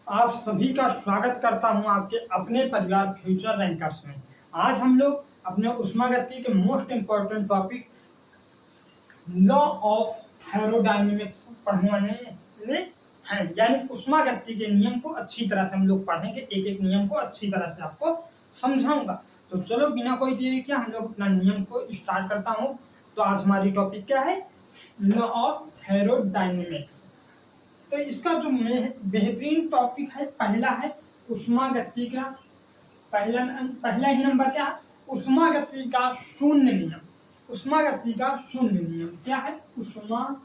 आप सभी का स्वागत करता हूं आपके अपने परिवार फ्यूचर रैंकर्स में। आज हम लोग अपने ऊष्मागतिकी के most important topic law of thermodynamics पढ़ने वाले हैं, यानी ऊष्मागतिकी के नियम को अच्छी तरह से हम लोग पढ़ेंगे। एक एक नियम को अच्छी तरह से आपको समझाऊंगा। तो चलो बिना कोई देरी के हम लोग अपना नियम को स्टार्ट करता हूँ। तो आज हमारी टॉपिक क्या है? Law of thermodynamics. तो इसका जो बेहतरीन टॉपिक है, पहला है ऊष्मागतिकी का पहला ही नंबर क्या है? ऊष्मागतिकी का शून्य नियम। ऊष्मागतिकी का शून्य नियम क्या है? ऊष्मागतिकी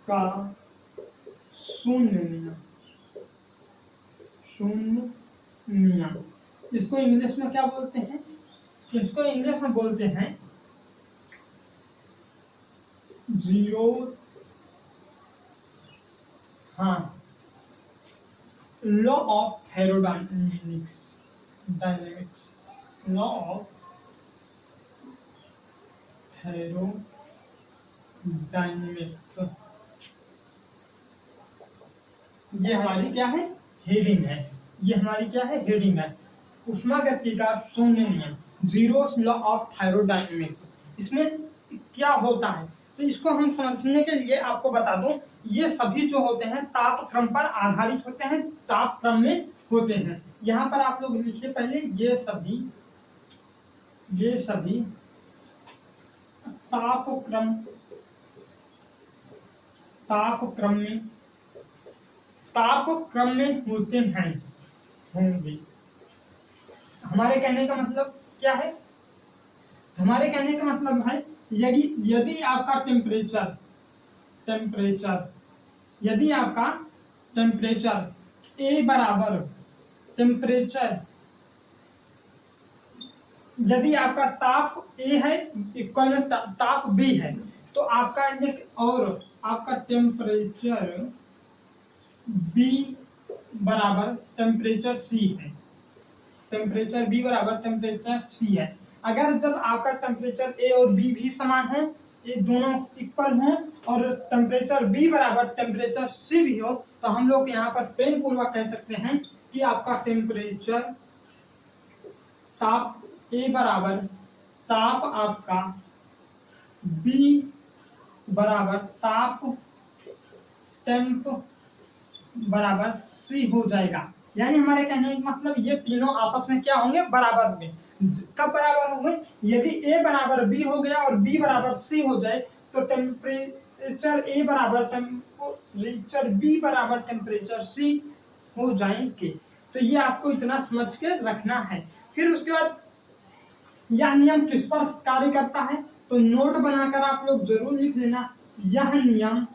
का शून्य नियम। शून्य नियम इसको इंग्लिश में क्या बोलते हैं? इसको इंग्लिश में बोलते हैं zero, law of thermodynamics. Law of thermodynamics, ये हमारी क्या है? हेडिंग है। ये हमारी क्या है? हेडिंग है। ऊष्मागतिकी का शून्य नियम, जीरो लॉ ऑफ थर्मोडायनेमिक्स। इसमें क्या होता है? तो इसको हम समझने के लिए आपको बता दूं, ये सभी जो होते हैं तापक्रम पर आधारित होते हैं, तापक्रम में होते हैं। यहाँ पर आप लोग लिखिए पहले, ये सभी तापक्रम में होते हैं, होंगे। हमारे कहने का मतलब क्या है? हमारे कहने का मतलब है यदि आपका टेम्परेचर ए बराबर यदि आपका ताप ए है इक्वल में ताप बी है, तो आपका आपका टेम्परेचर बी बराबर टेम्परेचर सी है। टेम्परेचर बी बराबर टेम्परेचर सी है। अगर जब आपका टेम्परेचर ए और बी भी समान है, ये दोनों इक्वल हों और टेम्परेचर बी बराबर टेम्परेचर सी भी हो, तो हम लोग यहाँ पर पेन पूर्वक कह सकते हैं कि आपका टेम्परेचर ताप ए बराबर ताप आपका बी बराबर ताप टेम्प बराबर सी हो जाएगा। यानी हमारे कहने का मतलब ये तीनों आपस में क्या होंगे? बराबर होंगे। कब बराबर होंगे? यदि ए बराबर बी हो गया और बी बराबर सी हो जाए, तो टेम्परेचर ए बराबर टेम्परेचर बी बराबर टेम्परेचर सी हो जाएंगे। तो ये आपको इतना समझ के रखना है। फिर उसके बाद यह नियम किस पर कार्य करता है? तो नोट बनाकर आप लोग जरूर लिख लेना। यह नियम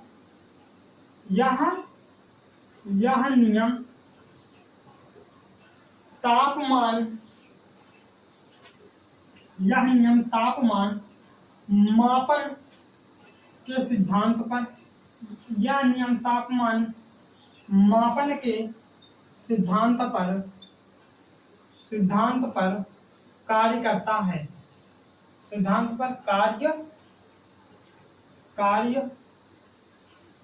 तापमान मापन के सिद्धांत पर, यह नियम तापमान मापन के सिद्धांत पर कार्य करता है। सिद्धांत पर कार्य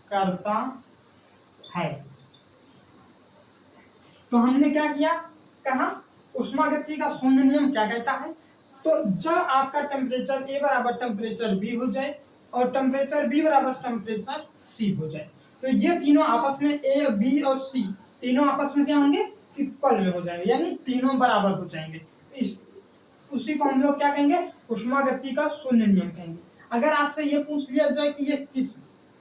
करता है। तो हमने क्या किया? कहा ऊष्मागतिकी का शून्य नियम क्या कहता है? तो जब आपका टेम्परेचर ए बराबर टेम्परेचर बी हो जाए और टेम्परेचर बी बराबर टेम्परेचर सी हो जाए, तो ये तीनों आपस में ए, बी और सी तीनों आपस में क्या होंगे? इक्वल में हो जाएंगे, यानी तीनों बराबर हो जाएंगे। उसी को हम लोग क्या कहेंगे? ऊष्मागतिकी का शून्य नियम कहेंगे। अगर आपसे ये पूछ लिया जाए कि ये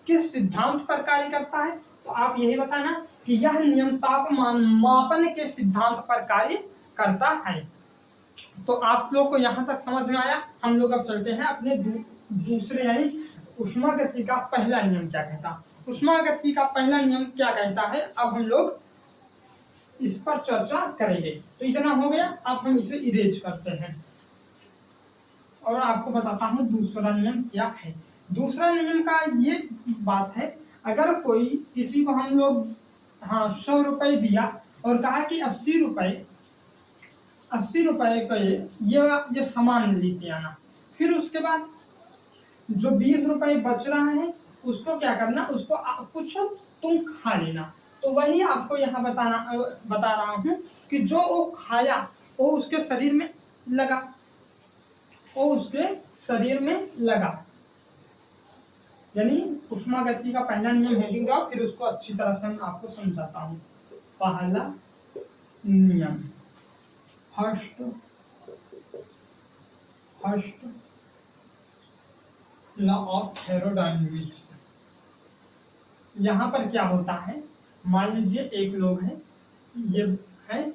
किस सिद्धांत पर कार्य करता है, तो आप यही बताना कि यह नियम तापमान मापन के सिद्धांत पर कार्य करता है। तो आप लोग को यहाँ तक समझ में आया। हम लोग अब चलते हैं अपने दूसरे, यानी ऊष्मागतिकी का पहला नियम क्या कहता है। ऊष्मागतिकी का पहला नियम क्या कहता है, अब हम लोग इस पर चर्चा करेंगे। तो इतना हो गया, अब हम इसे इरेज करते हैं और आपको बताता हूँ दूसरा नियम क्या है। दूसरा नियम का ये बात है, अगर कोई किसी को हम लोग 100 रुपए दिया और कहा कि 80 रुपए का ये सामान लेके आना, फिर उसके बाद जो 20 रुपए बच रहा है उसको क्या करना, उसको कुछ तुम खा लेना। तो वही आपको यहाँ बता रहा हूँ कि जो वो खाया वो उसके शरीर में लगा, वो उसके शरीर में लगा। यानी उष्मागति का पहला नियम हेडिंग रहा, फिर उसको अच्छी तरह से मैं आपको समझाता हूँ। पहला नियम, फर्स्ट लॉ ऑफ थर्मोडायनेमिक्स। यहाँ पर क्या होता है, मान लीजिए एक लोग हैं, ये है,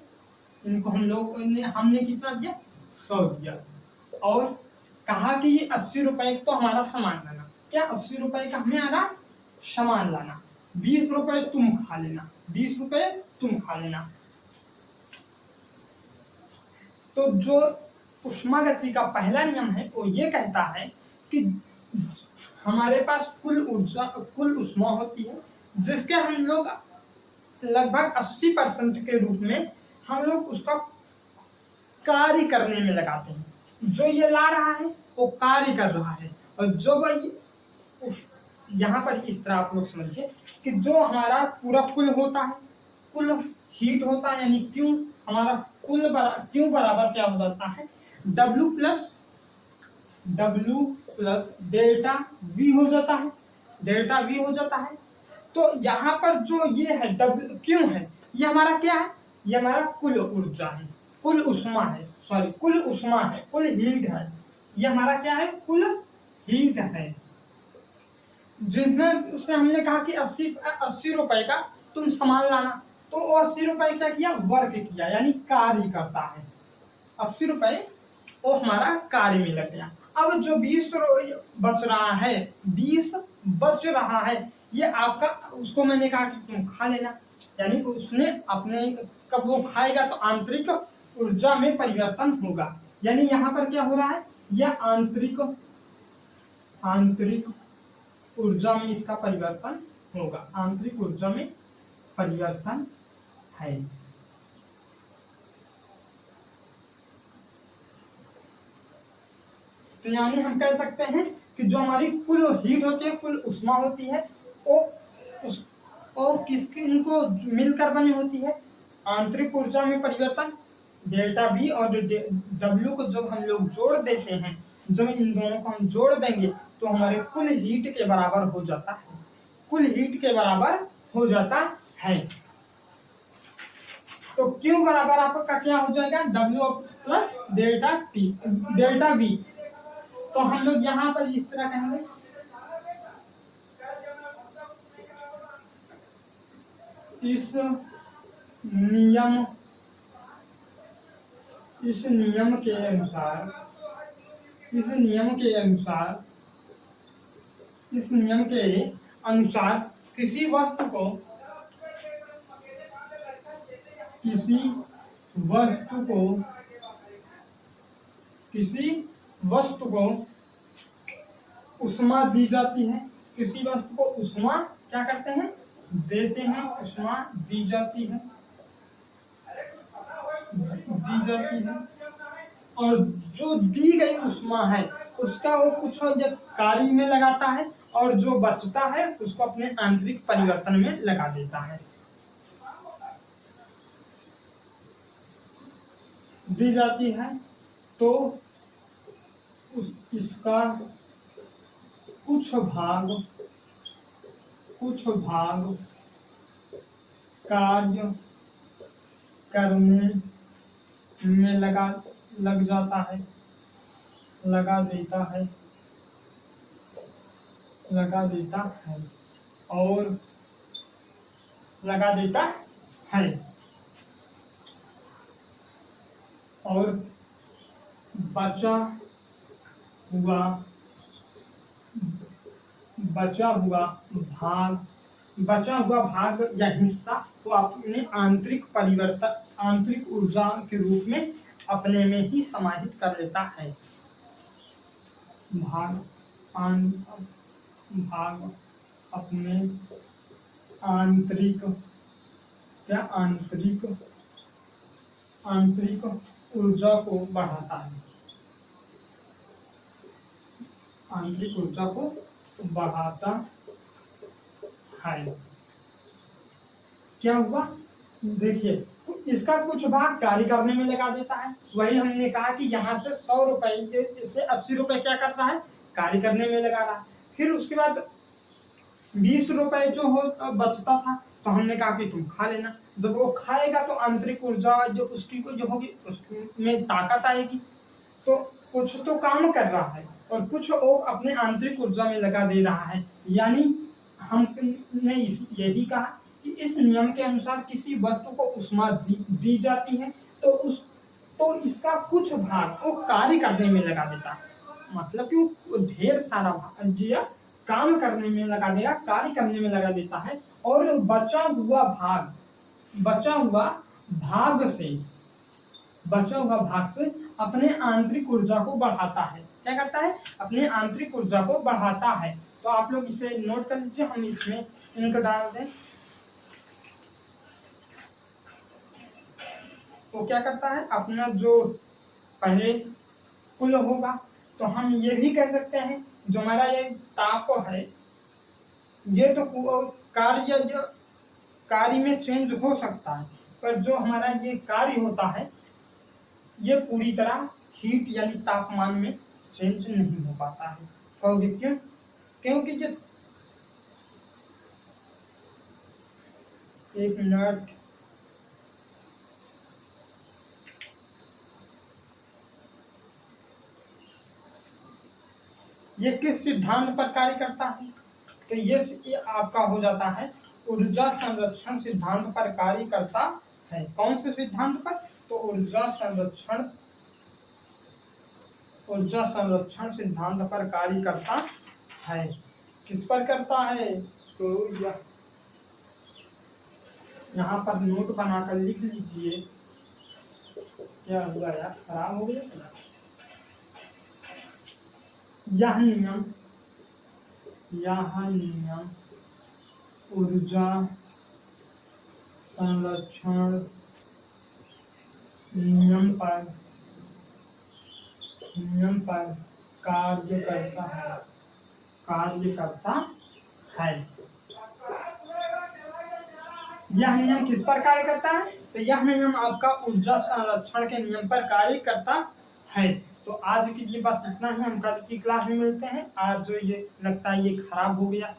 इनको हमने कितना दिया, 100 दिया, और कहा कि ये 80 रुपए तो हमारा सामान लाना। क्या 80 रुपए का हमें आना सामान लाना, 20 रुपए तुम खा लेना, 20 रुपए तुम खा लेना। तो जो उष्मागति का पहला नियम है वो ये कहता है कि हमारे पास कुल उष्मा होती है, जिसके हम लोग लगभग 80% के रूप में हम लोग उसका कार्य करने में लगाते हैं। जो ये ला रहा है वो कार्य कर रहा है, और जो यहाँ पर इस तरह आप लोग समझिए कि जो हमारा पूरा कुल होता है, कुल हीट होता है, यानी क्यू हमारा क्यू बराबर क्या हो जाता है, W प्लस डेल्टा V हो जाता है, डेल्टा V हो जाता है। तो यहाँ पर जो ये है क्यू है, ये हमारा क्या है, ये हमारा कुल ऊर्जा है, कुल उष्मा है, सॉरी कुल उष्मा है, कुल हीट है। ये हमारा क्या है, कुल हीट है, जिसमें उसने हमने कहा कि 80 रुपए का तुम सामान लाना, तो वो 80 रुपए क्या किया, वर्क किया, यानी कार्य करता है। 80 रुपए वो हमारा कार्य में लग गया। अब जो 20 बच रहा है, 20 बच रहा है, ये आपका, उसको मैंने कहा कि तुम खा लेना, यानी उसने अपने, कब वो खाएगा तो आंतरिक ऊर्जा में परिवर्तन होगा। यानी यहाँ पर क्या हो रहा है, यह आंतरिक ऊर्जा में इसका परिवर्तन होगा, आंतरिक ऊर्जा में परिवर्तन है। तो यानी हम कह सकते हैं कि जो हमारी कुल हीट होती है, कुल उष्मा होती है, वो किसकी, इनको मिलकर बनी होती है, आंतरिक ऊर्जा में परिवर्तन डेल्टा V, और W को जब हम लोग जोड़ देते हैं, जब इन दोनों को हम जोड़ देंगे तो हमारे कुल हीट के बराबर हो जाता है, कुल हीट के बराबर हो जाता है। तो Q बराबर आपका क्या हो जाएगा, W प्लस डेल्टा V। तो हम लोग यहाँ पर इस तरह कहेंगे, इस नियम के अनुसार, किसी वस्तु को उष्मा दी जाती है, किसी वस्तु को उष्मा क्या करते हैं, देते हैं, उष्मा दी जाती है, और जो दी गई उष्मा है उसका वो कुछ कार्य में लगाता है, और जो बचता है उसको अपने आंतरिक परिवर्तन में लगा देता है। दी जाती है तो इसका कुछ भाग कार्य करने में लग जाता है, लगा देता है, और बचा हुआ भाग या हिस्सा तो अपने आंतरिक ऊर्जा के रूप में अपने में ही समाहित कर लेता है। भाग अपने आंतरिक ऊर्जा को बढ़ाता है, आंतरिक ऊर्जा को बढ़ाता है। क्या हुआ, देखिए इसका कुछ भाग कार्य करने में लगा देता है। वही हमने कहा कि यहाँ से 100 रुपए से 80 रुपए क्या कर रहा है, कार्य करने में लगा रहा है। फिर उसके बाद 20 रुपए जो हो बचता था, तो हमने कहा कि तुम खा लेना। जब वो खाएगा तो आंतरिक ऊर्जा जो उसकी को जो होगी उसमें ताकत आएगी। तो कुछ तो काम कर रहा है और कुछ वो अपने आंतरिक ऊर्जा में लगा दे रहा है। यानी हमने यही कहा कि इस नियम के अनुसार किसी वस्तु को ऊष्मा दी जाती है तो इसका कुछ भाग वो कार्य करने में लगा देता है। मतलब कि वो ढेर सारा भाग काम करने में लगा देगा, कार्य करने में लगा देता है, और बचा हुआ भाग से अपने आंतरिक ऊर्जा को बढ़ाता है। क्या करता है, अपने आंतरिक ऊर्जा को बढ़ाता है। तो आप लोग इसे नोट कर लीजिए, हम इसमें इनको डाल दें। तो क्या करता है, अपना जो पहले कुल होगा, तो हम ये भी कह सकते हैं जो हमारा ये ताप है, ये तो कार्य में चेंज हो सकता है, पर जो हमारा ये कार्य होता है ये पूरी तरह हीट यानी तापमान में चेंज नहीं हो पाता है। और क्यों, क्योंकि ये एक मिनट, ये किस सिद्धांत पर कार्य करता है, तो ये आपका हो जाता है ऊर्जा संरक्षण सिद्धांत पर कार्य करता है। कौन से सिद्धांत पर, तो ऊर्जा संरक्षण सिद्धांत पर कार्य करता है। किस पर करता है, तो यहाँ पर नोट बनाकर लिख लीजिए। क्या हुआ यार, खराब हो गया। यह नियम ऊर्जा संरक्षण नियम पर कार्य करता है। यह नियम किस पर कार्य करता है, तो यह नियम आपका ऊर्जा संरक्षण के नियम पर कार्य करता है। तो आज के लिए बस इतना ही, हम कल की क्लास में मिलते हैं। आज जो ये लगता है ये खराब हो गया।